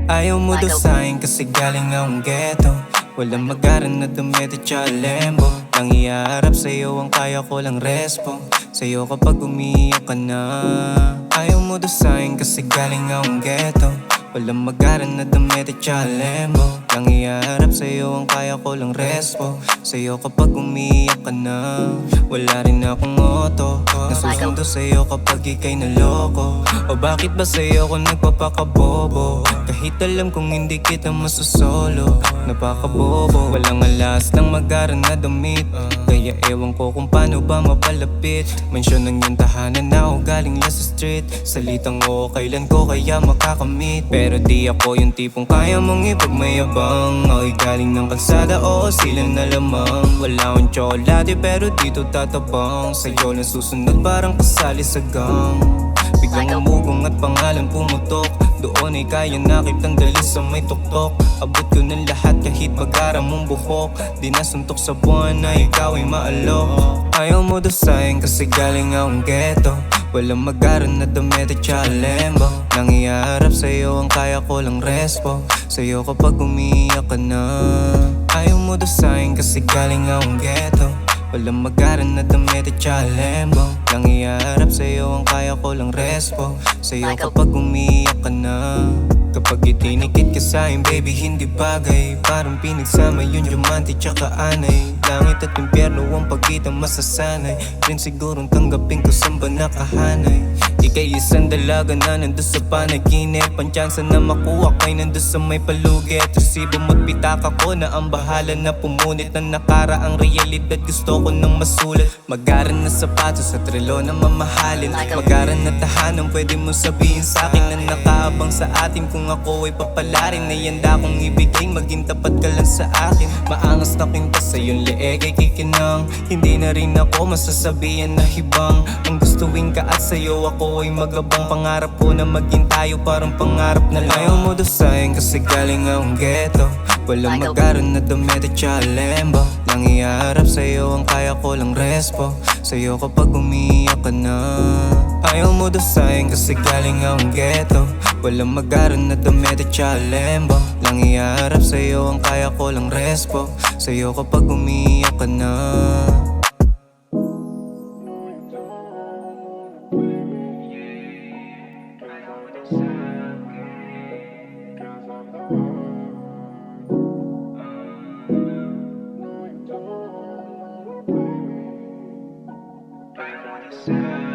Ayaw mo daw sa'kin kasi galing akong ghetto. Walang magaran na damit at tsaka lembo. Nang iharap sa'yo ang kaya ko lang respo. Sa'yo kapag umiyak ka na. Ayaw mo daw sa'kin kasi galing akong ghetto. Walang magaran na damit at tsaka lembo. Nang iharap sa'yo ang kaya ko lang respo. Sa'yo kapag umiyak ka na. Wala rin akong auto. Nasusundo sa'yo kapag ika'y naloko. O bakit ba sa'yo ko nagpapakabobo? Kahit alam kong hindi kita masusolo. Napakabobo, walang alas ng magaran na damit. Kaya ewan ko kung paano ba mapalapit. Mensyon ng iyong tahanan na ako galing lang sa street. Salitang oo kailan ko kaya makakamit. Pero di ako yung tipong kaya mong ipagmayabang. Ako'y galing ng kalsada, oo sila na lamang. Wala akong tsokolate pero dito tatabang. Sa'yo lang susunod parang kasali sa gang. Biglang umugong at pangalan pumutok. Doon ay kaya nakitang dali sa may tuktok. Abot ko ng lahat kahit mag-aram mong buhok. Di nasuntok sa buwan na ikaw ay maalok. Ayaw mo daw sa'kin kasi galing akong ghetto. Walang mag-aram na damit at tsaka lembo. Nang iharap sa'yo ang kaya ko lang respo. Sa'yo kapag umiyak ka na. Ayaw mo daw sa'kin kasi galing akong ghetto. Walang magaran na damit at tsaka lembo. Nang iharap sa'yo ang kaya ko lang respo. Sa'yo kapag umiyak ka na. Kapag itinikit ka sa'kin baby hindi bagay. Parang pinagsama yun diamante tsaka anay. Langit at impyerno ang pagitan masasanay. Rin sigurong tanggapin ko saan ba nakahanay. Ika'y isang dalaga na nandun sa panaginip. Ang tsansa na makuha kay nandun sa may palugit. Resibo mo't pitaka ko na ang bahala na pumunit. Ng nakaraang realidad gusto ko nang masulat. Magaran na sapatos at relo na mamahalin. Magaran na tahanan pwede mo sabihin sa'kin na nakaabang sa atin. Kung ako ay papalarin na yanda kong ibigay, maging tapat ka lang sa akin. Maangas na kwenta sa iyong leeg ay kikinang. Hindi na rin ako masasabihan na hibang. Ang gustuin ka at sa'yo ako ay magabang. Pangarap ko na maging tayo parang pangarap na lang. Ayaw mo daw sa'kin kasi galing akong ghetto. Walang magaran na damit at tsaka lembo. Nang iharap sa'yo ang kaya ko lang respo. Sa'yo kapag umiyak ka na. Ayaw mo daw sa'kin kasi galing akong ghetto. Walang magaran na damit at tsaka lembo. Nang iharap sa'yo ang kaya ko lang respo. Sa'yo kapag umiyak ka na. Sad.